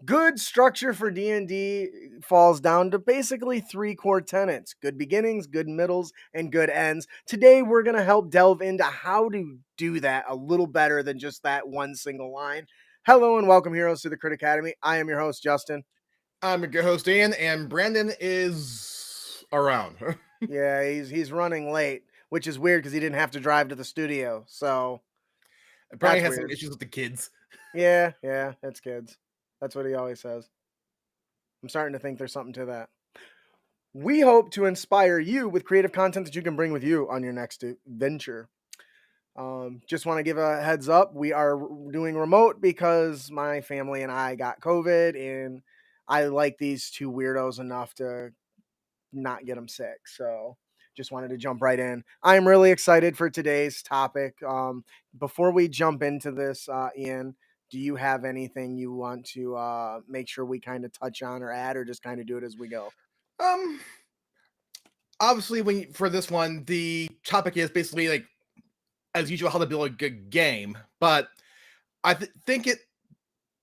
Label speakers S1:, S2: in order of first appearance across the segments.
S1: Good structure for D&D falls down to basically three core tenets: good beginnings, good middles, and good ends. Today, we're going to help delve into how to do that a little better than just that one single line. Hello and welcome, heroes, to the Crit Academy. I am your host, Justin.
S2: I'm your host, Ian, and Brandon is around.
S1: Yeah, he's running late, which is weird because he didn't have to drive to the studio. So
S2: Apparently
S1: that's
S2: has some
S1: weird.
S2: issues with the kids.
S1: Yeah, it's kids. That's what he always says. I'm starting to think there's something to that. We hope to inspire you with creative content that you can bring with you on your next venture. Just want to give a heads up. We are doing remote because my family and I got COVID, and I like these two weirdos enough to not get them sick. So just wanted to jump right in. I'm really excited for today's topic. Before we jump into this, Ian, do you have anything you want to make sure we kind of touch on or add, or just kind of do it as we go?
S2: Um, Obviously, for this one, the topic is basically like, as usual, how to build a good game. But I think it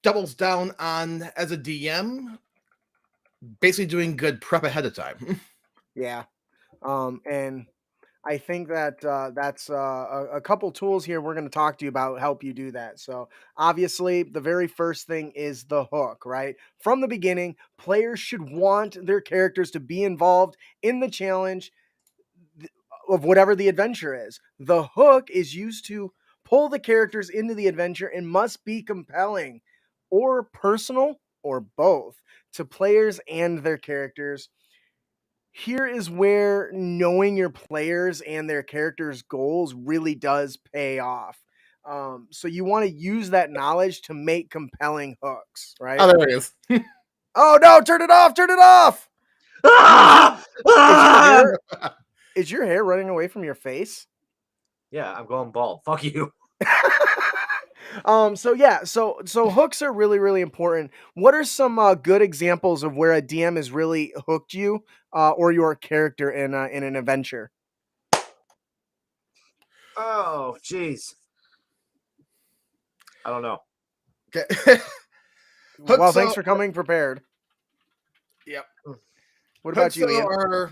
S2: doubles down on, as a DM, basically doing good prep ahead of time.
S1: Yeah. And I think that that's a couple tools here we're going to talk to you about help you do that. So obviously, the very first thing is the hook, right? From the beginning, players should want their characters to be involved in the challenge of whatever the adventure is. The hook is used to pull the characters into the adventure and must be compelling or personal or both to players and their characters. Here is where knowing your players and their characters' goals really does pay off. So you want to use that knowledge to make compelling hooks, right?
S2: Oh, there it is.
S1: Oh no, turn it off, turn it off. Dude,
S3: Ah!
S1: is your
S3: Ah!
S1: hair is your hair running away from your face?
S3: Yeah, I'm going bald. Fuck you.
S1: So hooks are really, really important. What are some good examples of where a DM has really hooked you or your character in an adventure?
S3: Oh, jeez. I don't know.
S2: Okay.
S1: Well,
S2: Hooks
S1: thanks for coming prepared.
S2: yep.
S1: What about
S2: Hooks
S1: you, Ian?
S2: are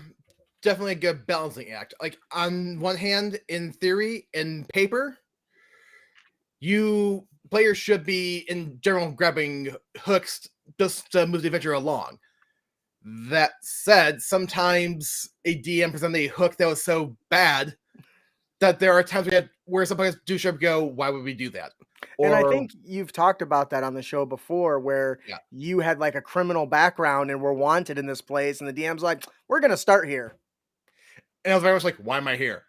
S2: definitely a good balancing act. Like, on one hand, in theory, in paper, you players should be in general grabbing hooks just to move the adventure along. That said, sometimes a DM presented a hook that was so bad that there are times where some players do show up and go, "Why would we do that?"
S1: And I
S2: Or
S1: think you've talked about that on the show before, where
S2: yeah,
S1: you had like a criminal background and were wanted in this place, and the DM's like, "We're gonna start here."
S2: and I was very much like, "Why am I here?"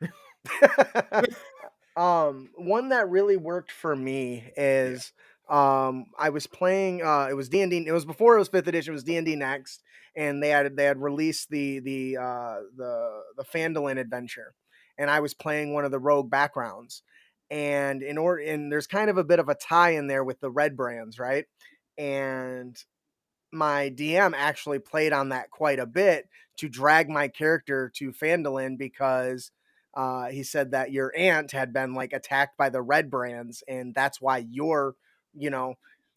S1: One that really worked for me
S2: Yeah,
S1: is I was playing it was D&D. It was before it was 5th edition, it was D&D Next, and they had released the Phandalin adventure, and I was playing one of the rogue backgrounds. And there's kind of a bit of a tie in there with the red brands, right? And my DM actually played on that quite a bit to drag my character to Phandalin because he said that your aunt had been like attacked by the red brands, and that's why you know,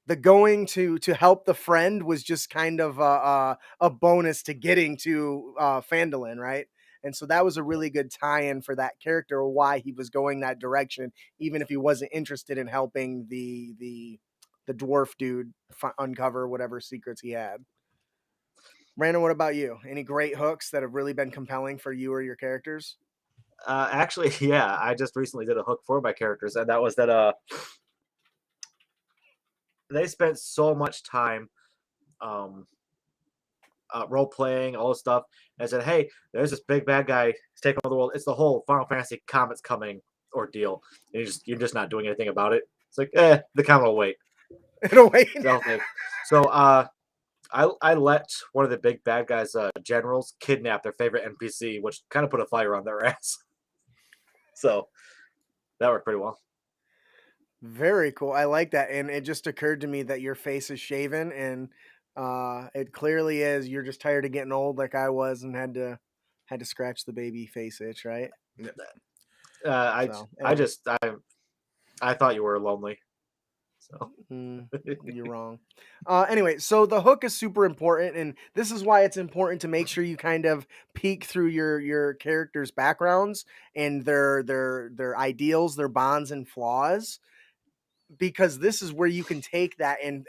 S1: the going to help the friend was just kind of a bonus to getting to Phandalin, right? And so that was a really good tie-in for that character, why he was going that direction, even if he wasn't interested in helping the dwarf dude uncover whatever secrets he had. Brandon, what about you? Any great hooks that have really been compelling for you or your characters?
S3: Actually, yeah, I just recently did a hook for my characters, and that was that they spent so much time um role playing, all this stuff, and I said, hey, there's this big bad guy. He's taking over the world. It's the whole Final Fantasy Comets Coming ordeal. And you're just not doing anything about it. It's like, the comet will wait.
S1: In a way.
S3: That'll think. So I let one of the big bad guys, generals, kidnap their favorite NPC, which kind of put a fire on their ass. So that worked pretty well.
S1: Very cool. I like that. And it just occurred to me that your face is shaven, and it clearly is. You're just tired of getting old like I was and had to scratch the baby face itch, right?
S3: I
S1: So
S3: I
S1: anyway.
S3: just I thought you were lonely. So
S1: You're wrong. Anyway, so the hook is super important, and this is why it's important to make sure you kind of peek through your characters' backgrounds and their ideals, their bonds and flaws, because this is where you can take that and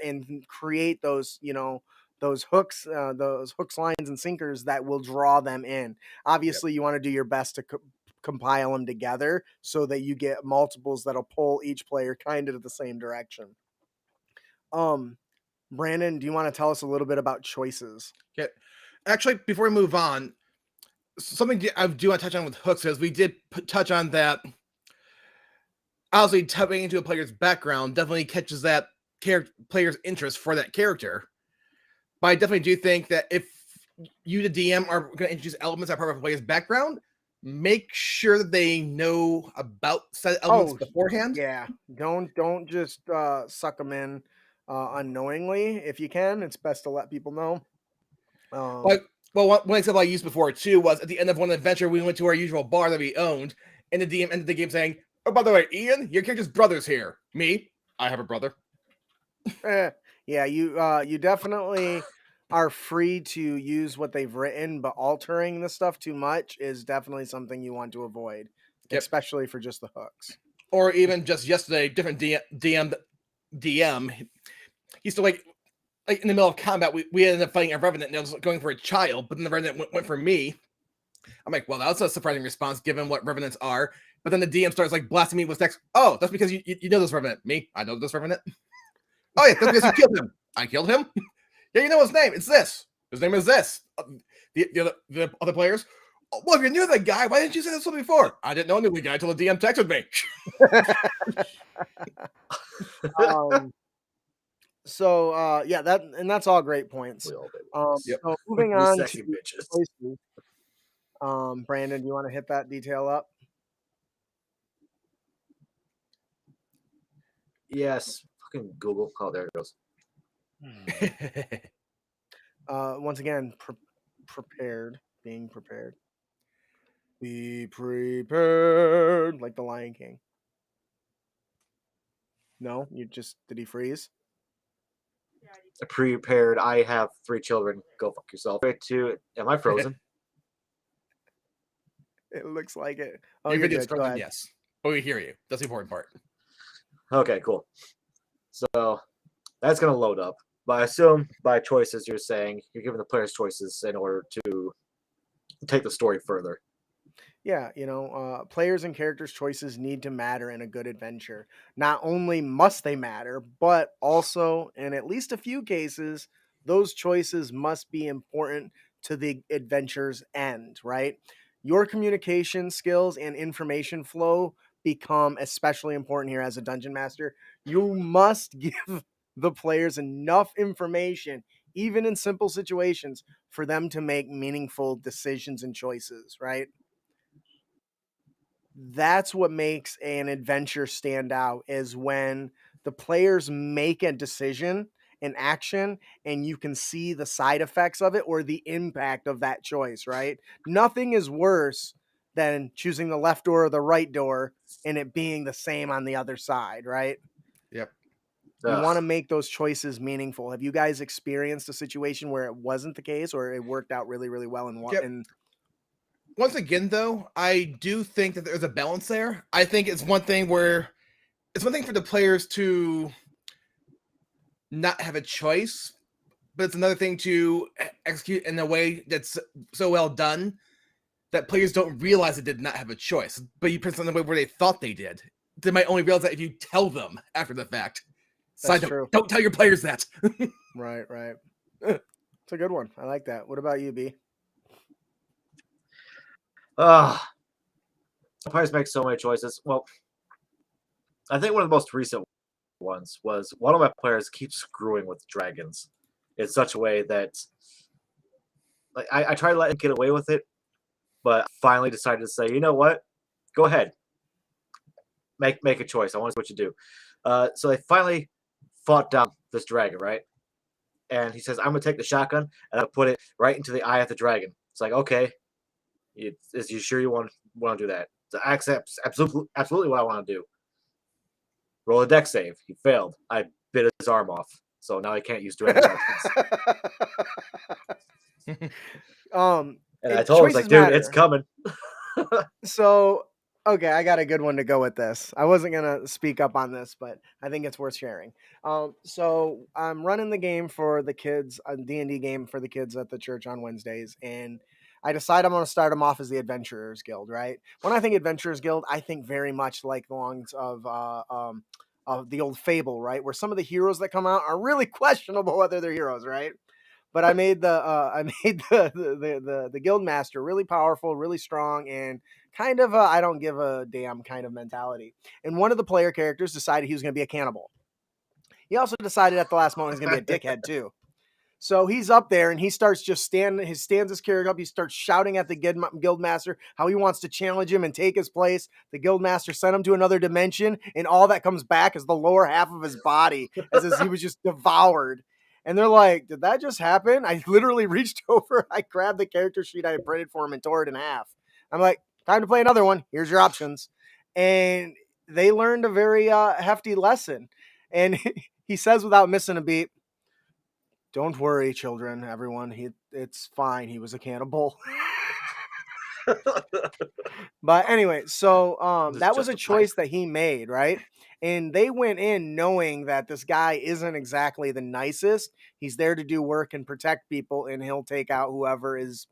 S1: create those, those hooks, lines, and sinkers that will draw them in. Obviously, you want to do your best to compile them together so that you get multiples that'll pull each player kind of to the same direction. Brandon, do you want to tell us a little bit about choices?
S2: Okay. Actually, before we move on, something I do want to touch on with hooks is we did touch on that. Obviously, tapping into a player's background definitely catches that player's interest for that character. But I definitely do think that if you, the DM, are going to introduce elements that are part of a player's background, make sure that they know about said elements beforehand.
S1: Yeah, don't just suck them in unknowingly. If you can, it's best to let people know.
S2: One example I used before too was at the end of one adventure, we went to our usual bar that we owned, and the DM ended the game saying, "Oh, by the way, Ian, your character's brother's here." Me, I have a brother.
S1: Yeah, you definitely are free to use what they've written, but altering the stuff too much is definitely something you want to avoid, especially for just the hooks.
S2: Or even just yesterday, different DM, he's still like in the middle of combat, we ended up fighting a revenant, and I was going for a child, but then the revenant went for me. I'm like, well, that's a surprising response given what revenants are. But then the DM starts like blasting me with text. Oh, that's because you know this revenant. Me, I know this revenant. Oh yeah, that's because you killed him. I killed him. Yeah, you know his name. It's this. His name is this. The other players. Oh, well, if you knew that guy, why didn't you say this one before? I didn't know I knew the guy until the DM texted me.
S1: So yeah, that's all great points. So moving on to choices. Brandon, do you want to hit that detail up?
S3: Yes, fucking Google. Oh, there it goes.
S1: Once again, being prepared. Be prepared, like the Lion King. No, did he freeze?
S3: Prepared. I have 3 children. Go fuck yourself. Am I frozen?
S1: It looks like it. Oh,
S2: Your
S1: you're
S2: video's
S1: good. Go
S2: frozen,
S1: ahead.
S2: yes. But we hear you. That's the important part.
S3: Okay, cool. So that's going to load up. But I assume by choices, you're saying you're giving the players choices in order to take the story further.
S1: Yeah, players and characters' choices need to matter in a good adventure. Not only must they matter, but also, in at least a few cases, those choices must be important to the adventure's end, right? Your communication skills and information flow become especially important here as a dungeon master. You must give the players enough information, even in simple situations, for them to make meaningful decisions and choices, right? That's what makes an adventure stand out, is when the players make a decision, an action, and you can see the side effects of it or the impact of that choice, right? Nothing is worse than choosing the left door or the right door and it being the same on the other side, right?
S2: Yep.
S1: You want to make those choices meaningful. Have you guys experienced a situation where it wasn't the case, or it worked out really, really well
S2: Once again, though, I do think that there's a balance there. I think it's one thing for the players to not have a choice, but it's another thing to execute in a way that's so well done that players don't realize they did not have a choice, but you present in a way where they thought they did. They might only realize that if you tell them after the fact.
S1: That's true.
S2: Don't tell your players that.
S1: Right. It's a good one. I like that. What about you, B?
S3: Players make so many choices. Well, I think one of the most recent ones was one of my players keeps screwing with dragons in such a way that, like, I tried to let him get away with it, but finally decided to say, you know what? Go ahead. Make a choice. I want to see what you do. So they finally fought down this dragon, right? And he says, I'm going to take the shotgun and I'll put it right into the eye of the dragon. It's like, okay. Is you sure you want to do that? So I accept absolutely what I want to do. Roll a deck save. He failed. I bit his arm off, so now he can't use duality weapons. And I told him,
S1: choices
S3: dude, it's
S1: matter.
S3: coming.
S1: So, okay, I got a good one to go with this. I wasn't gonna speak up on this, but I think it's worth sharing. So I'm running the game for the kids, a D&D game for the kids at the church on Wednesdays, and I decide I'm gonna start them off as the Adventurers Guild. Right? When I think Adventurers Guild, I think very much like the longs of the old Fable, right? Where some of the heroes that come out are really questionable whether they're heroes, right? But I made the guild master really powerful, really strong, and kind of I don't give a damn kind of mentality. And one of the player characters decided he was going to be a cannibal. He also decided at the last moment he's going to be a dickhead too. So he's up there and he starts just stands his character up. He starts shouting at the guild master how he wants to challenge him and take his place. The guild master sent him to another dimension, and all that comes back is the lower half of his body, as he was just devoured. And they're like, "Did that just happen?" I literally reached over, I grabbed the character sheet I had printed for him and tore it in half. I'm like, "Time to play another one. Here's your options." And they learned a very hefty lesson. And he says without missing a beat, "Don't worry, children, everyone. It's fine. He was a cannibal." But anyway, so that was a choice that he made, right? And they went in knowing that this guy isn't exactly the nicest. He's there to do work and protect people, and he'll take out whoever is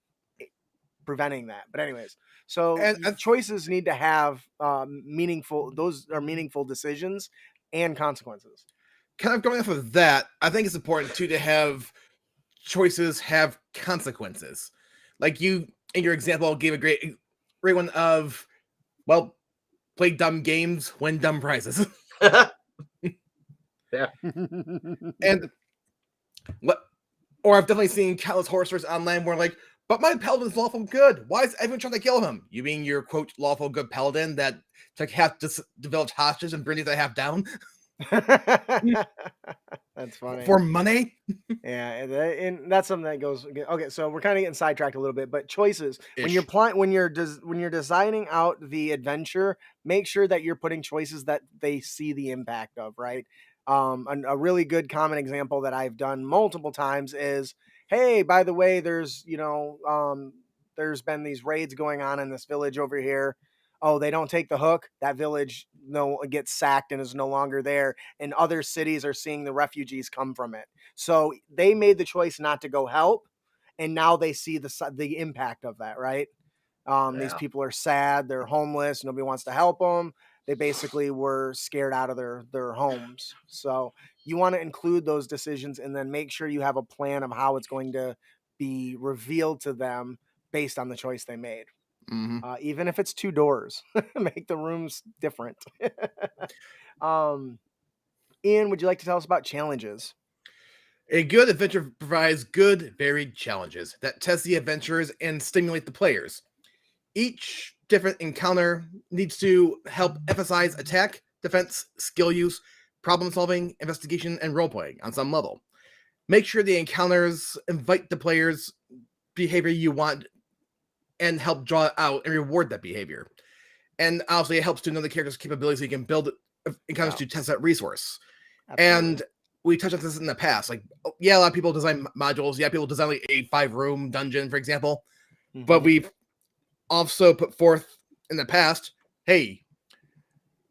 S1: preventing that. But anyways, so choices need to have meaningful. Those are meaningful decisions and consequences.
S2: Kind of going off of that, I think it's important too to have choices have consequences. Like you in your example gave a great one of, well, play dumb games, win dumb prizes.
S3: Yeah.
S2: And what, or I've definitely seen countless horror stories online where like, but my paladin's lawful good. Why is everyone trying to kill him? You mean your quote lawful good paladin that took half the village hostages and bring the half down?
S1: That's funny.
S2: For money?
S1: Yeah, and that's something that goes okay. So we're kind of getting sidetracked a little bit, but choices when
S2: Ish.
S1: you're designing out the adventure, make sure that you're putting choices that they see the impact of, right? A really good common example that I've done multiple times is, hey, by the way, there's there's been these raids going on in this village over here. Oh, they don't take the hook. That village gets sacked and is no longer there, and other cities are seeing the refugees come from it. So they made the choice not to go help, and now they see the impact of that, right? These people are sad, they're homeless, nobody wants to help them. They basically were scared out of their homes. So you want to include those decisions and then make sure you have a plan of how it's going to be revealed to them based on the choice they made.
S2: Mm-hmm.
S1: Even if it's 2 doors, make the rooms different. Ian, would you like to tell us about challenges?
S2: A good adventure provides good, varied challenges that test the adventurers and stimulate the players. Each different encounter needs to help emphasize attack, defense, skill use, problem solving, investigation, and role playing on some level. Make sure the encounters invite the players' behavior you want and help draw it out and reward that behavior. And obviously, it helps to know the character's capabilities so you can build encounters to test that resource. Absolutely. And we touched on this in the past. Like, yeah, a lot of people design modules. Yeah, people design like a 5-room dungeon, for example. Mm-hmm. But we've also put forth in the past, hey,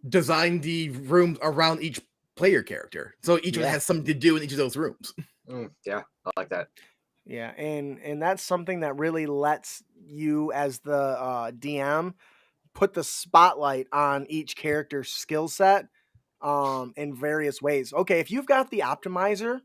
S2: design the rooms around each player character. So each one has something to do in each of those rooms.
S3: Yeah, I like that.
S1: Yeah, and that's something that really lets you as the DM put the spotlight on each character's skill set in various ways. Okay, if you've got the optimizer,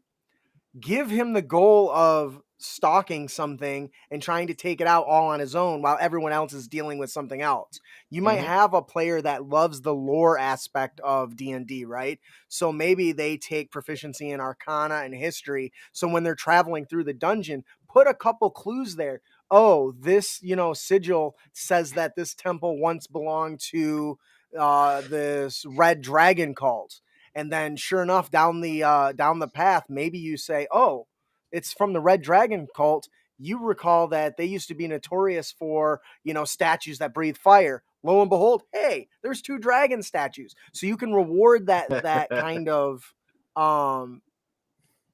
S1: give him the goal of stalking something and trying to take it out all on his own while everyone else is dealing with something else. You might have a player that loves the lore aspect of D&D, right? So maybe they take proficiency in arcana and history. So when they're traveling through the dungeon, put a couple clues there. Oh, this, sigil says that this temple once belonged to this red dragon cult. And then sure enough, down the path, maybe you say, oh, it's from the Red Dragon cult. You recall that they used to be notorious for, statues that breathe fire. Lo and behold, hey, there's 2 dragon statues. So you can reward that kind of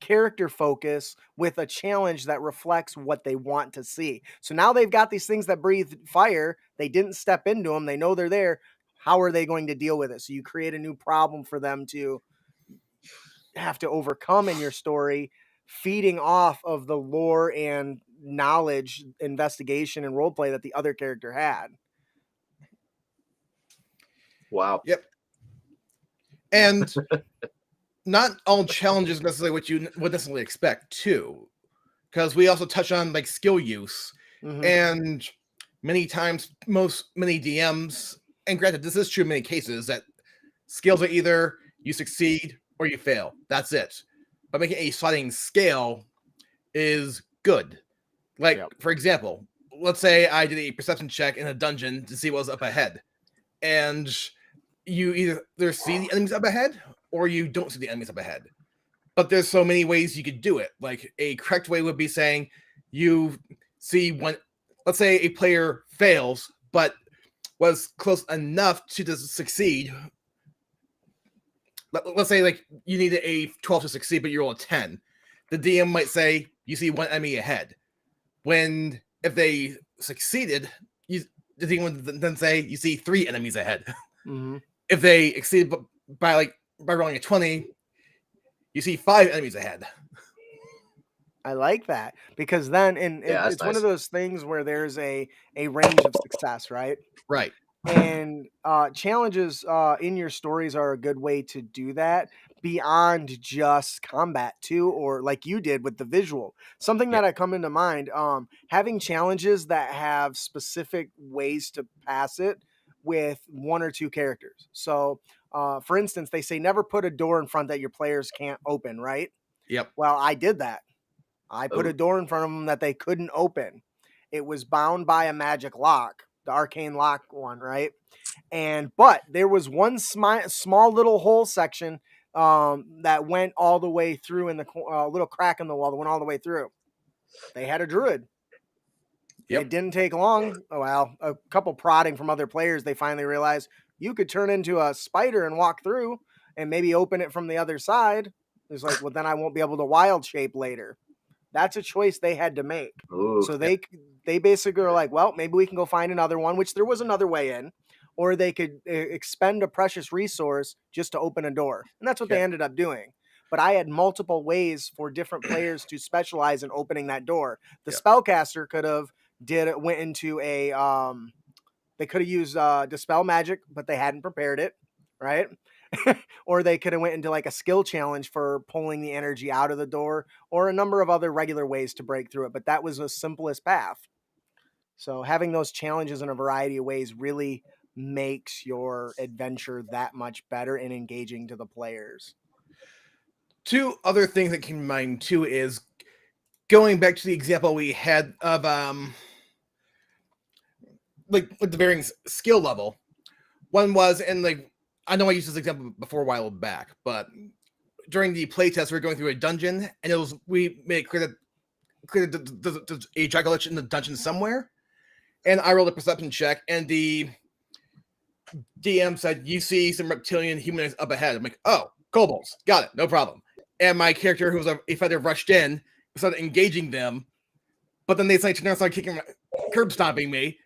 S1: character focus with a challenge that reflects what they want to see. So now they've got these things that breathe fire. They didn't step into them. They know they're there. How are they going to deal with it? So you create a new problem for them to have to overcome in your story, feeding off of the lore and knowledge, investigation, and roleplay that the other character had.
S3: Wow.
S2: Yep. And not all challenges necessarily what you would necessarily expect too, because we also touch on like skill use, and many times, many DMs, and granted, this is true in many cases, that skills are either you succeed or you fail. That's it. But making a sliding scale is good. Like, for example, let's say I did a perception check in a dungeon to see what was up ahead, and you either see the enemies up ahead or you don't see the enemies up ahead. But there's so many ways you could do it. Like, a correct way would be saying you see one, let's say a player fails, but was close enough to just succeed. Let's say like you needed a 12 to succeed, but you roll a 10. The DM might say you see one enemy ahead. When if they succeeded, the DM would then say you see 3 enemies ahead. If they exceeded by rolling a 20, you see 5 enemies ahead.
S1: I like that, because then it's nice. One of those things where there's a range of success, right?
S2: Right.
S1: And challenges in your stories are a good way to do that beyond just combat too, or like you did with the visual. Something that I come into mind, having challenges that have specific ways to pass it with 1 or 2 characters. So for instance, they say never put a door in front that your players can't open, right?
S2: Yep.
S1: Well, I did that. I put a door in front of them that they couldn't open. It was bound by a magic lock, the arcane lock one, right? But there was one small little hole section that went all the way through in the little crack in the wall that went all the way through. They had a druid. It didn't take long. Well, a couple prodding from other players, they finally realized you could turn into a spider and walk through and maybe open it from the other side. It's like, well, then I won't be able to wild shape later. That's a choice they had to make. So they basically are like, well, maybe we can go find another one, which there was another way in, or they could expend a precious resource just to open a door. And that's what they ended up doing. But I had multiple ways for different players to specialize in opening that door. The spellcaster could have went into a they could have used dispel magic, but they hadn't prepared it, right? Or they could have went into like a skill challenge for pulling the energy out of the door, or a number of other regular ways to break through it. But that was the simplest path. So having those challenges in a variety of ways really makes your adventure that much better and engaging to the players.
S2: 2 other things that came to mind too is going back to the example we had of like with the varying skill level. One was, and like I know I used this example before a while back, but during the playtest, we were going through a dungeon, and we made it clear that a dragon in the dungeon somewhere, and I rolled a perception check, and the DM said, "You see some reptilian humanoids up ahead." I'm like, "Oh, kobolds, got it, no problem." And my character, who was a fighter, rushed in, started engaging them, but then they started kicking, curb stomping me.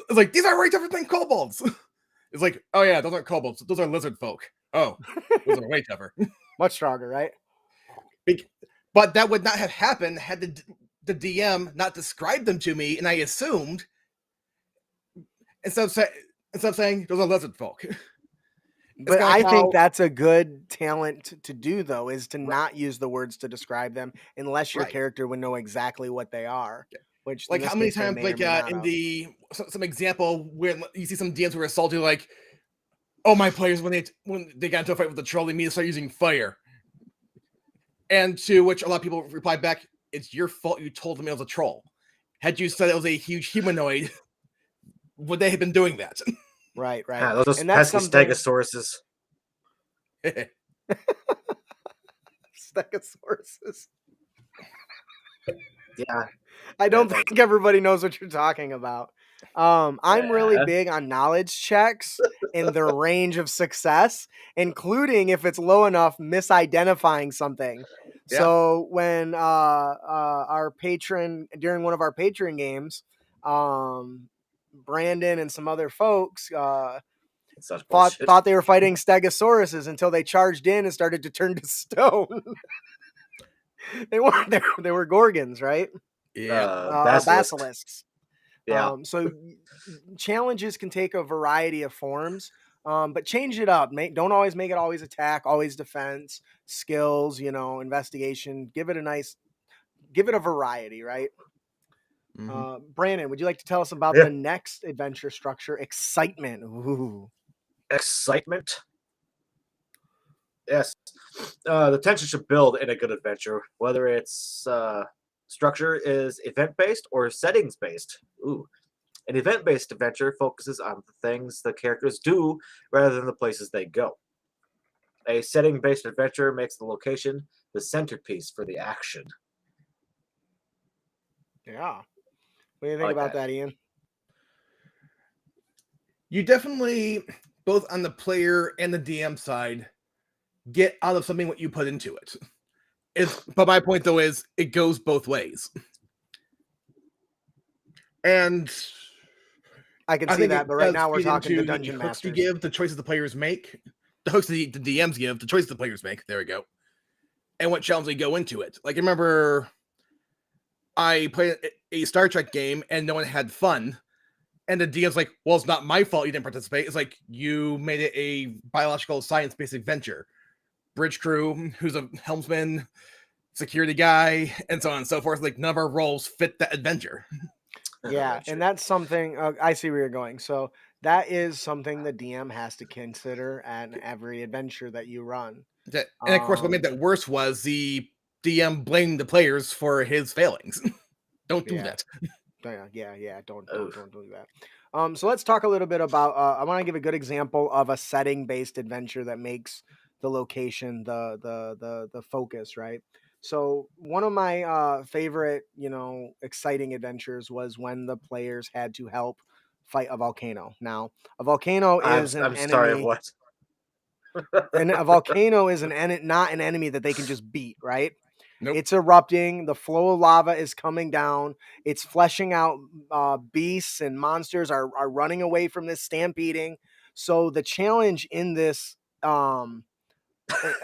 S2: It's like, these are way different than kobolds. It's like, oh yeah, those aren't kobolds. Those are lizard folk. Oh, those are way tougher.
S1: Much stronger, right?
S2: But that would not have happened had the DM not described them to me, and I assumed, instead of saying those are lizard folk.
S1: But I think that's a good talent to do, though, is to not use the words to describe them unless your character would know exactly what they are. Which,
S2: like, how many times, like in some example where you see some DMs who are salty, like, oh, my players when they got into a fight with the troll, they immediately start using fire, and to which a lot of people reply back, "It's your fault you told them it was a troll. Had you said it was a huge humanoid, would they have been doing that?"
S1: Right.
S3: Yeah, those are pesky stegosauruses.
S1: Stegosauruses.
S3: Yeah.
S1: I don't think everybody knows what you're talking about. I'm really big on knowledge checks, in their range of success, including if it's low enough, misidentifying something.
S2: Yeah.
S1: So when our patron during one of our patron games, Brandon and some other folks
S3: Such
S1: thought
S3: bullshit.
S1: thought they were fighting stegosauruses until they charged in and started to turn to stone. They weren't. They were gorgons, right?
S2: Yeah.
S3: Basilisk.
S1: Basilisks.
S3: Yeah.
S1: So challenges can take a variety of forms, but change it up. Don't always make it always attack, always defense, skills, investigation. Give it a variety, right? Brandon, would you like to tell us about
S3: Yeah.
S1: the next adventure structure, excitement? Ooh.
S3: Excitement. Yes. The tension should build in a good adventure, whether its structure is event-based or settings-based. Ooh. An event-based adventure focuses on the things the characters do rather than the places they go. A setting-based adventure makes the location the centerpiece for the action.
S1: Yeah. What do you
S3: I
S1: think
S3: like
S1: about
S3: that.
S1: that, Ian?
S2: You definitely, both on the player and the DM side, get out of something what you put into it. But my point though is it goes both ways. And
S1: I can
S2: I
S1: see
S2: think
S1: that,
S2: it
S1: but right
S2: does
S1: now we're
S2: feed
S1: talking to
S2: into the
S1: dungeon
S2: hooks you
S1: masters.
S2: give, the choices the players make, the hooks the DMs give, the choices the players make. There we go. And what challenge they go into it. Like I remember I played a Star Trek game and no one had fun. And the DM's like, well, it's not my fault you didn't participate. It's like you made it a biological science-based adventure. Bridge crew, who's a helmsman, security guy, and so on and so forth. Like none of our roles fit that adventure.
S1: Yeah, and that's something I see where you're going. So that is something the DM has to consider at every adventure that you run.
S2: And of course, what made that worse was the DM blamed the players for his failings. Don't do that.
S1: Yeah. Don't
S3: Oof.
S1: do that. So let's talk a little bit about. I want to give a good example of a setting-based adventure that makes the location the focus, right? So one of my favorite, exciting adventures was when the players had to help fight a volcano. Now, a volcano is an
S3: I'm sorry.
S1: enemy,
S3: What?
S1: and a volcano is not an enemy that they can just beat, right?
S2: Nope.
S1: It's erupting. The flow of lava is coming down. It's fleshing out. Beasts and monsters are running away from this stampeding. So the challenge in this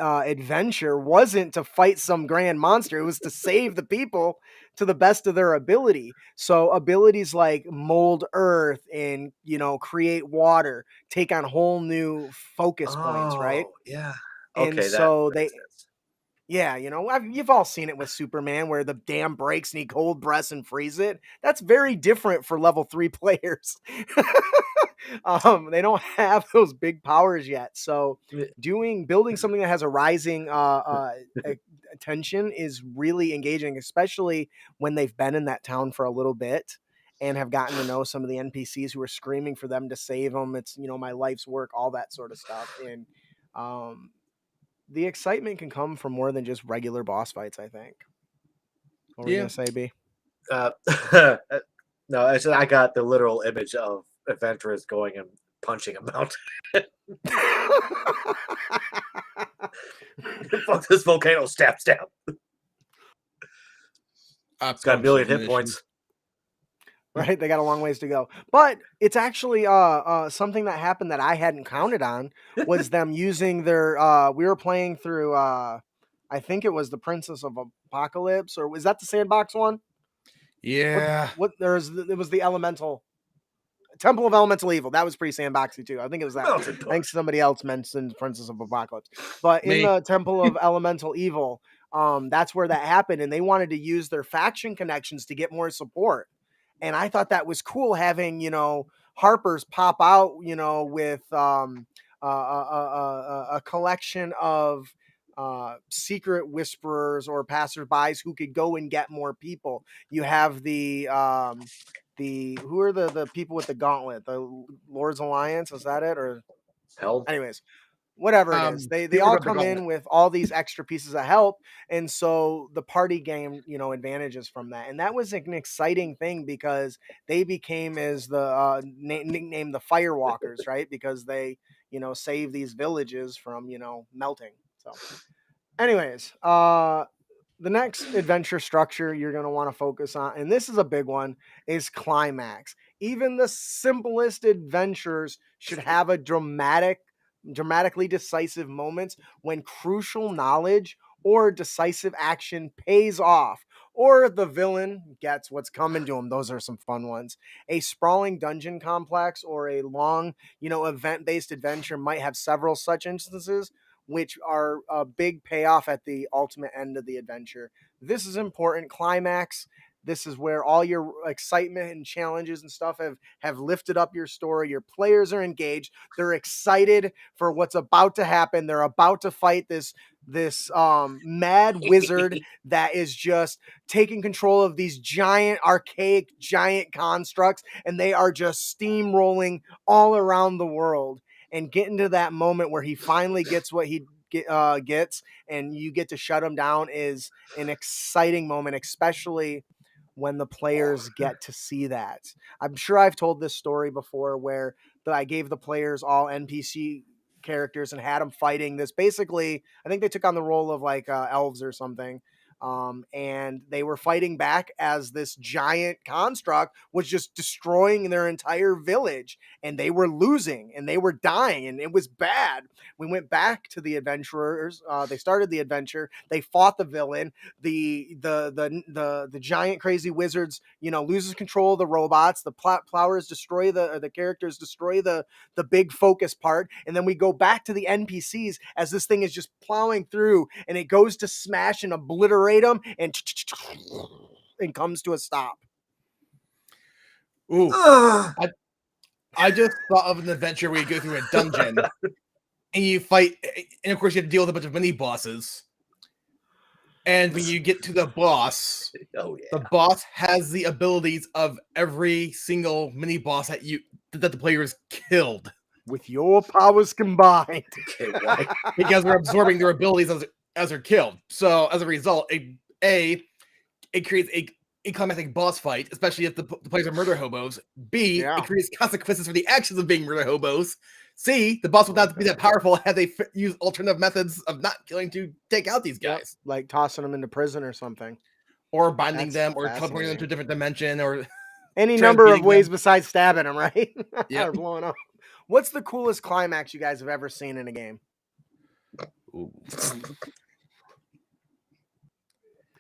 S1: adventure wasn't to fight some grand monster. It was to save the people to the best of their ability. So abilities like mold earth and create water take on whole new focus points, right?
S3: Oh, yeah.
S1: And
S3: Okay, that
S1: so
S3: makes sense.
S1: yeah, you've all seen it with Superman where the dam breaks and he cold breaths and freeze it. That's very different for level 3 players. They don't have those big powers yet. So building something that has a rising attention is really engaging, especially when they've been in that town for a little bit and have gotten to know some of the NPCs who are screaming for them to save them. It's, my life's work, all that sort of stuff. And the excitement can come from more than just regular boss fights, I think. What were you going to say, B?
S3: Uh, no, I got the literal image of adventurers going and punching a mountain. Fuck this volcano, stab. It's got a million hit points.
S1: Right? They got a long ways to go. But it's actually something that happened that I hadn't counted on was them using their we were playing through I think it was the Princess of Apocalypse, or was that the sandbox one?
S2: Yeah.
S1: It was the Elemental Temple of Elemental Evil. That was pretty sandboxy too. I think it was that one.
S3: Mountain
S1: I think
S3: punch.
S1: somebody else mentioned Princess of Apocalypse. But in
S2: Me.
S1: the Temple of Elemental Evil, that's where that happened, and they wanted to use their faction connections to get more support. And I thought that was cool having, Harpers pop out, with a collection of secret whisperers or passerbys who could go and get more people. You have the who are the people with the gauntlet? The Lord's Alliance, is that it? Or
S3: Hell.
S1: anyways, whatever it is. They
S2: People
S1: all
S2: grab the
S1: come in
S2: gauntlet.
S1: with all these extra pieces of help, and so the party game, advantages from that. And that was an exciting thing because they became as the nicknamed the Firewalkers, right? Because they, save these villages from, melting. So, anyways, the next adventure structure you're going to want to focus on, and this is a big one, is climax. Even the simplest adventures should have a dramatically decisive moments when crucial knowledge or decisive action pays off, or the villain gets what's coming to him. Those are some fun ones. A sprawling dungeon complex or a long, event-based adventure might have several such instances, which are a big payoff at the ultimate end of the adventure. This is important. Climax. This is where all your excitement and challenges and stuff have lifted up your story. Your players are engaged. They're excited for what's about to happen. They're about to fight this mad wizard that is just taking control of these giant archaic giant constructs, and they are just steamrolling all around the world, and getting to that moment where he finally gets what he gets and you get to shut him down is an exciting moment, especially when the players get to see that. I'm sure I've told this story before where I gave the players all NPC characters and had them fighting this. Basically, I think they took on the role of like elves or something. And they were fighting back as this giant construct was just destroying their entire village, and they were losing and they were dying, and it was bad. We went back to the adventurers. They started the adventure. They fought the villain. The giant crazy wizards, loses control of the robots. The plowers destroy the characters, destroy the big focus part, and then we go back to the NPCs as this thing is just plowing through, and it goes to smash and obliterate them, and comes to a stop.
S2: Ooh, I just thought of an adventure where you go through a dungeon and you fight, and of course you have to deal with a bunch of mini bosses. And when you get to the boss, the boss has the abilities of every single mini boss that the players killed.
S1: With your powers combined.
S2: Because we're absorbing their abilities as they're killed. So as a result, it creates a climactic boss fight, especially if the players are murder hobos. B, it creates consequences for the actions of being murder hobos. C, the boss will not be that powerful had they use alternative methods of not killing to take out these guys.
S1: Like tossing them into prison or something.
S2: Or binding them, or teleporting them to a different dimension, or
S1: any number of ways besides stabbing them, right? Or blowing up. What's the coolest climax you guys have ever seen in a game?
S2: Ooh.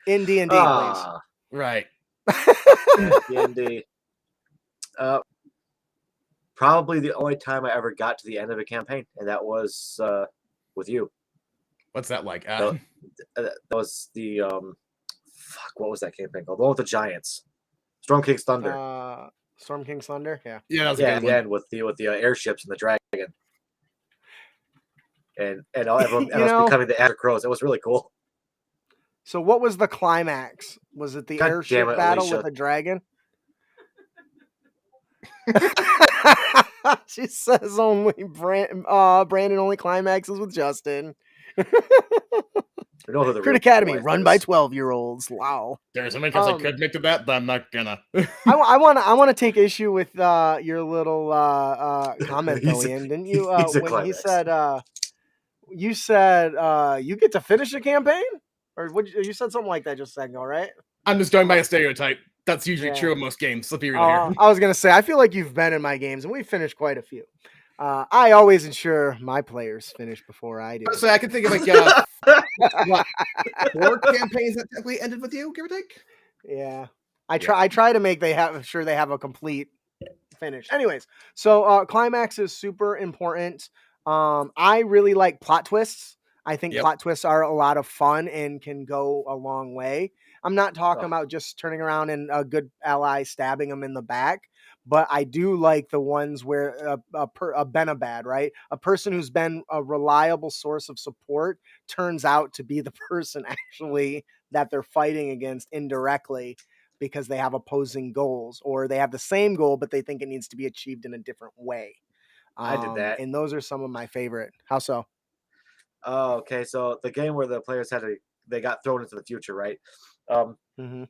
S1: In D&D, please.
S2: Right.
S3: D&D. Probably the only time I ever got to the end of a campaign, and that was with you.
S2: What's that like?
S3: That was the what was that campaign called? The one with the giants. Storm King's Thunder.
S1: Storm King's Thunder, yeah.
S2: Yeah, that was
S3: at the end with the airships and the dragon. And everyone else becoming the After Crows. It was really cool.
S1: So what was the climax? Was it the airship battle Alicia. With a dragon? She says only Brandon only climaxes with Justin. Crit Academy, run by 12-year-olds. Wow.
S2: There's so many times I could make to that, but I'm not gonna.
S1: I want to take issue with your little comment though, Ian. Didn't you? When he said, you said you get to finish a campaign, or you said something like that just a second ago, right?
S2: I'm just going by a stereotype. That's usually true in most games. Let's be real here.
S1: I was gonna say, I feel like you've been in my games, and we've finished quite a few. I always ensure my players finish before I do.
S2: So I can think of like 4 campaigns that technically ended with you, give or take.
S1: Yeah, I try to make they have a complete finish. Anyways, so climax is super important. I really like plot twists. I think plot twists are a lot of fun and can go a long way. I'm not talking about just turning around and a good ally stabbing them in the back, but I do like the ones where a Benabad, right? A person who's been a reliable source of support turns out to be the person actually that they're fighting against indirectly because they have opposing goals, or they have the same goal, but they think it needs to be achieved in a different way.
S3: I did that.
S1: And those are some of my favorite. How so?
S3: Oh, okay. So the game where the players they got thrown into the future, right?
S1: Mm-hmm.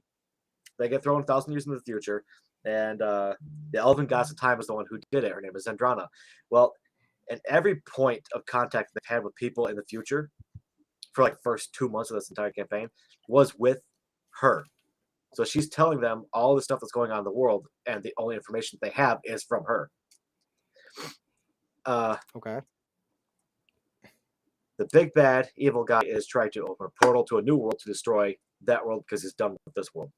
S3: They get thrown 1,000 years into the future, and the elven goddess of time is the one who did it. Her name is Zendrana. Well, and every point of contact they've had with people in the future for like first 2 months of this entire campaign was with her. So she's telling them all the stuff that's going on in the world, and the only information they have is from her.
S1: Okay.
S3: The big bad evil guy is trying to open a portal to a new world to destroy that world because he's done with this world.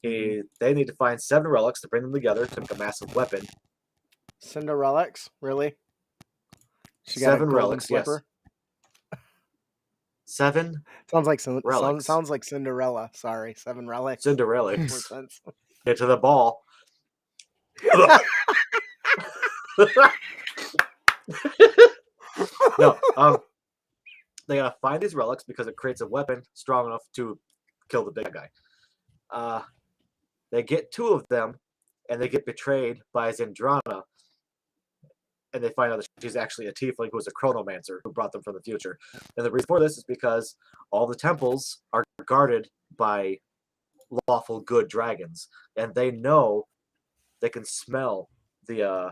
S3: They need to find 7 relics to bring them together to make a massive weapon.
S1: Cinderelics, really? She got a
S3: 7
S1: golden
S3: relics, yes.
S1: slipper.
S3: 7
S1: Sounds like
S3: relics.
S1: sounds like Cinderella. Sorry, 7 relics.
S3: Cinderelics.
S1: Makes more sense.
S3: Get to the ball. No, they gotta find these relics because it creates a weapon strong enough to kill the big guy. They get 2 of them, and they get betrayed by Zendrana, and they find out that she's actually a tiefling who is a chronomancer who brought them from the future. And the reason for this is because all the temples are guarded by lawful good dragons, and they know they can smell the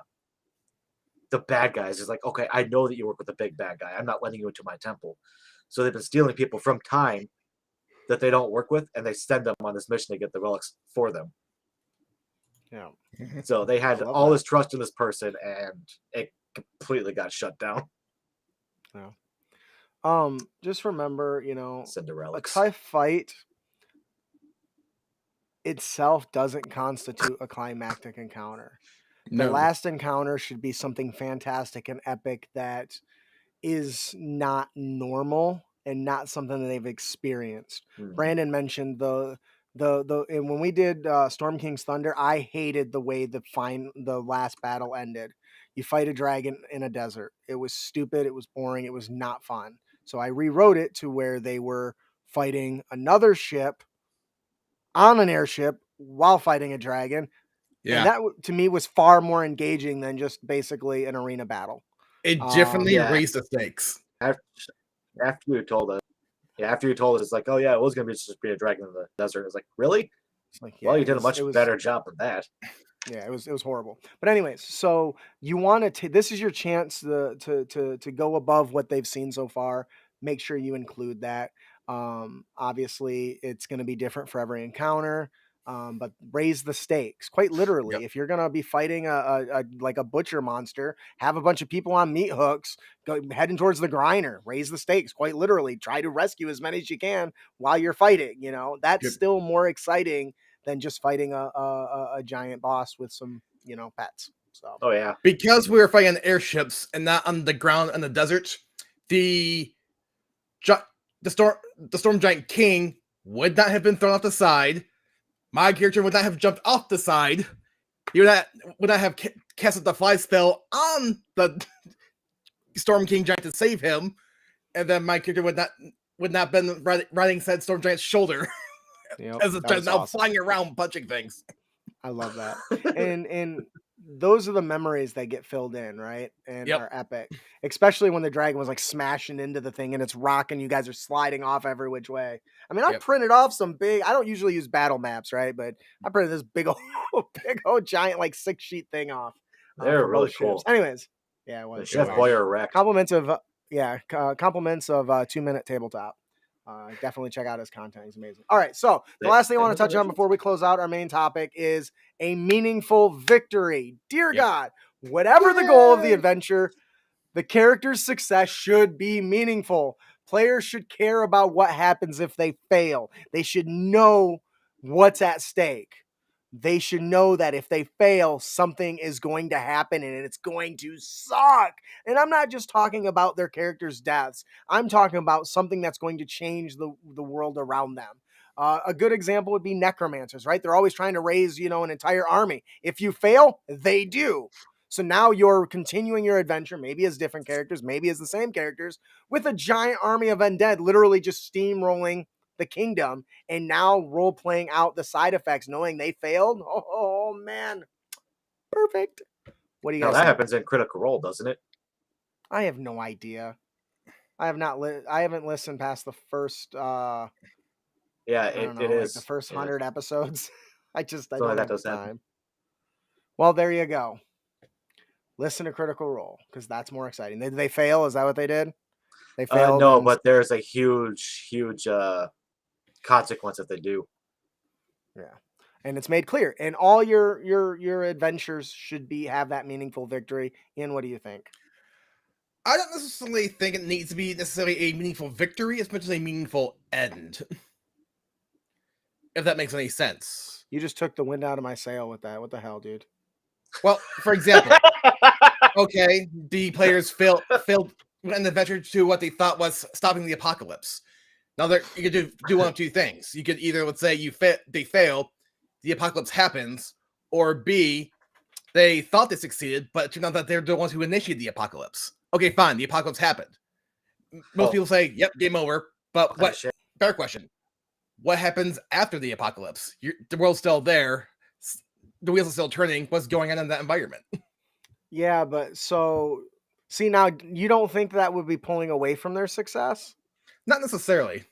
S3: bad guys. It's like, okay, I know that you work with the big bad guy. I'm not letting you into my temple. So they've been stealing people from time that they don't work with, and they send them on this mission to get the relics for them.
S1: Yeah.
S3: So they had
S1: I love
S3: all
S1: that.
S3: this trust in this person, and it completely got shut down.
S1: Yeah. Just remember, a
S3: Cinderelics.
S1: TIE fight itself doesn't constitute a climactic encounter. The
S2: No.
S1: last encounter should be something fantastic and epic that is not normal and not something that they've experienced. Brandon mentioned and when we did Storm King's Thunder, I hated the way the last battle ended. You fight a dragon in a desert. It was stupid. It was boring. It was not fun. So I rewrote it to where they were fighting another ship on an airship while fighting a dragon.
S2: Yeah.
S1: And that to me was far more engaging than just basically an arena battle.
S2: It definitely
S3: Yeah.
S2: raised the stakes.
S3: After you told us, it's like, oh yeah, it was gonna be just be a dragon in the desert. It's like, really?
S1: It's like,
S3: Well, you did a much better job than that.
S1: Yeah, it was horrible. But anyways, so you want to this is your chance to go above what they've seen so far. Make sure you include that. Obviously, it's going to be different for every encounter. But raise the stakes quite literally.
S2: Yep.
S1: If you're gonna be fighting a like a butcher monster, have a bunch of people on meat hooks heading towards the grinder. Raise the stakes quite literally. Try to rescue as many as you can while you're fighting. That's
S2: Yep.
S1: still more exciting than just fighting a giant boss with some pets. So
S3: Oh yeah,
S2: because we were fighting on airships and not on the ground in the desert, the storm giant king would not have been thrown off the side. My character would not have jumped off the side. He would not have casted the fly spell on the Storm King giant to save him, and then my character would not have been riding said Storm Giant's shoulder as it's now awesome. Flying around punching things.
S1: I love that, and those are the memories that get filled in, right? And are epic, especially when the dragon was like smashing into the thing and it's rocking. You guys are sliding off every which way. I mean, I printed off some big. I don't usually use battle maps, right? But I printed this big old giant like 6-sheet thing off.
S3: They're really cool.
S1: Ships. Anyways, yeah,
S3: the Chef Boyer wrecked.
S1: Compliments of 2-minute tabletop. Definitely check out his content. He's amazing. All right. So the last thing I want to touch on before we close out our main topic is a meaningful victory. Dear God, whatever the goal of the adventure, the character's success should be meaningful. Players should care about what happens if they fail. They should know what's at stake. They should know that if they fail, something is going to happen and it's going to suck. And I'm not just talking about their characters' deaths. I'm talking about something that's going to change the world around them. A good example would be necromancers, right? They're always trying to raise, an entire army. If you fail, they do. So now you're continuing your adventure, maybe as different characters, maybe as the same characters, with a giant army of undead literally just steamrolling the kingdom, and now role playing out the side effects, knowing they failed. Oh man, perfect. What do you guys?
S3: That happens in Critical Role, doesn't it?
S1: I have no idea. I have not I haven't listened past the first
S3: Yeah,
S1: I don't
S3: it
S1: know, like the
S3: is.
S1: first
S3: Yeah,
S1: 100 episodes. I
S3: something like
S1: don't
S3: that
S1: have the
S3: does happen.
S1: time. Well, there you go. Listen to Critical Role because that's more exciting. Did they fail? Is that what they did? They failed
S3: No,
S1: and
S3: but there's a huge consequence if they do.
S1: yeah. And it's made clear. And all your adventures should have that meaningful victory. Ian, what do you think?
S2: I don't necessarily think it needs to be necessarily a meaningful victory as much as a meaningful end. If that makes any sense.
S1: You just took the wind out of my sail with that. What the hell, dude?
S2: Well, for example, okay, the players failed an adventure to what they thought was stopping the apocalypse. Now, you could do one of two things. You could either, let's say, they fail, the apocalypse happens, or B, they thought they succeeded, but it turned out that they're the ones who initiated the apocalypse. Okay, fine, the apocalypse happened. Most people say, "Yep, game over." But what? Better question: what happens after the apocalypse? The world's still there. The wheels are still turning. What's going on in that environment?
S1: Yeah, but so see now you don't think that would be pulling away from their success?
S2: Not necessarily,
S1: I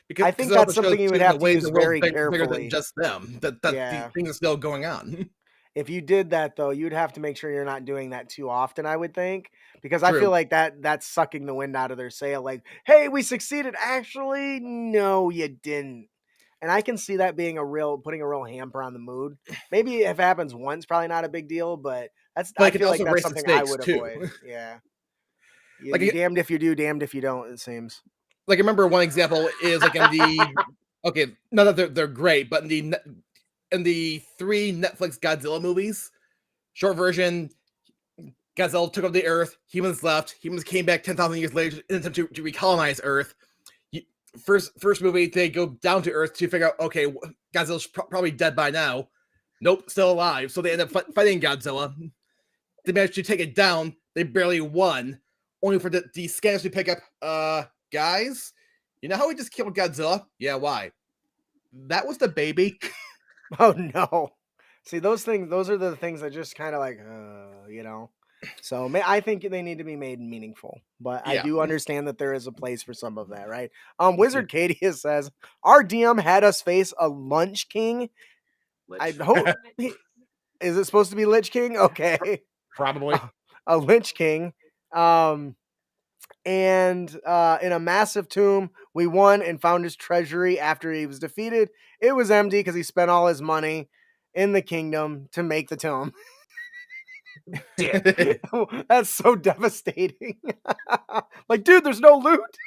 S2: because
S1: think
S2: it
S1: that's
S2: also shows
S1: something you would
S2: too, in a
S1: have to
S2: way
S1: use
S2: the world's
S1: very
S2: bigger than
S1: carefully.
S2: just them. That these
S1: Yeah.
S2: things are still going on.
S1: If you did that though, you'd have to make sure you're not doing that too often, I would think, because I feel
S2: True.
S1: like that's sucking the wind out of their sail like, "Hey, we succeeded." Actually, no, you didn't. And I can see that being putting a real hamper on the mood. Maybe if it happens once, probably not a big deal, but
S2: But
S1: I
S2: it can
S1: feel like
S2: also
S1: that's
S2: raise the
S1: something I
S2: stakes
S1: would
S2: too.
S1: avoid. Yeah. You
S2: Like,
S1: damned if you do, damned if you don't, it seems.
S2: I remember one example is like in the okay, not that they're great, but in the 3 Netflix Godzilla movies, short version, Godzilla took over the Earth. Humans left. Humans came back 10,000 years later in attempt to recolonize Earth. First movie, they go down to Earth to figure out, okay, Godzilla's probably dead by now. Nope, still alive. So they end up fighting Godzilla. They managed to take it down. They barely won, only for the scanners to pick up. Guys, you know how we just killed Godzilla? Yeah, why? That was the baby.
S1: Oh no. See, those are the things that just kind of like, you know. So I think they need to be made meaningful, but I
S2: Yeah.
S1: do understand that there is a place for some of that, right? Wizard Katie says our DM had us face a Lunch King. I hope is it supposed to be Lich King? Okay,
S2: Probably.
S1: a Lich King. And in a massive tomb, we won and found his treasury after he was defeated. It was empty because he spent all his money in the kingdom to make the tomb. That's so devastating. Like, dude, there's no loot.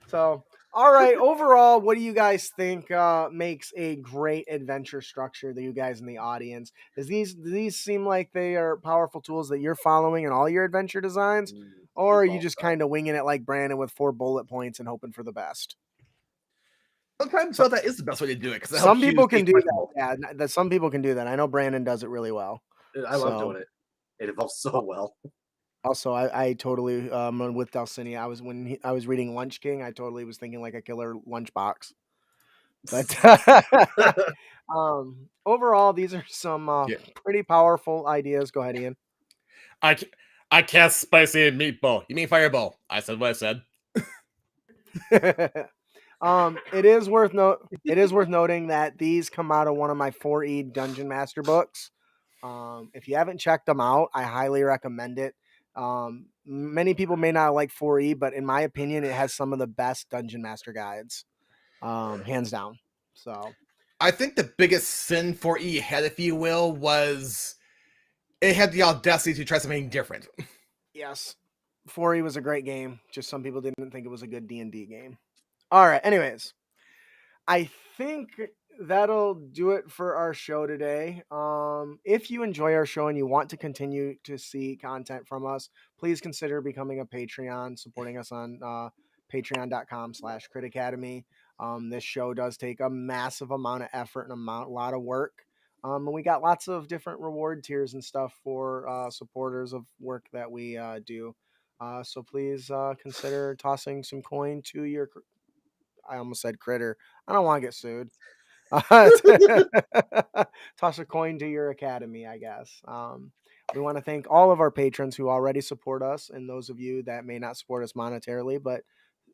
S1: So, all right. Overall, what do you guys think makes a great adventure structure that you guys in the audience? Do these seem like they are powerful tools that you're following in all your adventure designs? Or are you just kind of winging it like Brandon with 4 bullet points and hoping for the best?
S2: Sometimes
S1: So,
S2: that is the best way to do it because it
S1: some
S2: helps you
S1: people
S2: stay
S1: can do that.
S2: flexible.
S1: Yeah, that some people can do that. I know Brandon does it really well.
S3: I love doing it. It evolves so well.
S1: Also, I totally with Dulcinea. I was reading Lunch King. I totally was thinking like a killer lunchbox. But overall, these are some
S2: Yeah.
S1: pretty powerful ideas. Go ahead, Ian.
S2: I cast spicy meatball. You mean fireball? I said what I said.
S1: It is worth noting that these come out of one of my 4E Dungeon Master books. If you haven't checked them out, I highly recommend it. Many people may not like 4E, but in my opinion, it has some of the best Dungeon Master guides, hands down. So
S2: I think the biggest sin for E had, if you will, was it had the audacity to try something different.
S1: yes, 4E was a great game. Just some people didn't think it was a good D&D game. All right. Anyways, I think that'll do it for our show today. If you enjoy our show and you want to continue to see content from us, please consider becoming a Patreon, supporting us on patreon.com/Crit Academy. This show does take a massive amount of effort and a lot of work. And we got lots of different reward tiers and stuff for supporters of work that we do. So please consider tossing some coin to your I almost said critter. I don't want to get sued. Toss a coin to your academy, I guess. We want to thank all of our patrons who already support us, and those of you that may not support us monetarily, but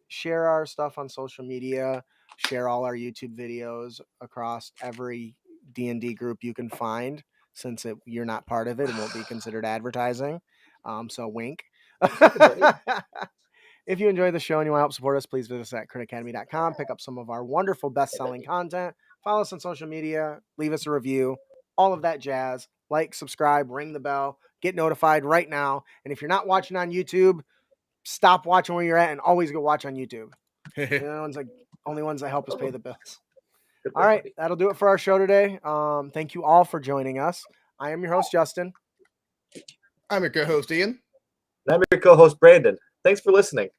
S1: share our stuff on social media, share all our YouTube videos across every D&D group you can find. Since you're not part of it, it won't be considered advertising. So wink. If you enjoy the show and you want to help support us, please visit us at critacademy.com. Pick up some of our wonderful best-selling content. Follow us on social media. Leave us a review. All of that jazz. Like, subscribe, ring the bell. Get notified right now. And if you're not watching on YouTube, stop watching where you're at and always go watch on YouTube. They're the only ones that help us pay the bills. All right, that'll do it for our show today. Thank you all for joining us. I am your host, Justin.
S2: I'm your co-host, Ian.
S3: And I'm your co-host, Brandon. Thanks for listening.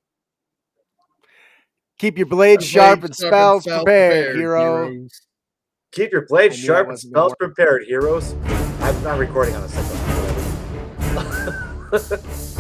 S1: Keep your blades sharp and spells prepared, heroes.
S3: Keep your blades sharp and spells prepared, heroes. I'm not recording on a second.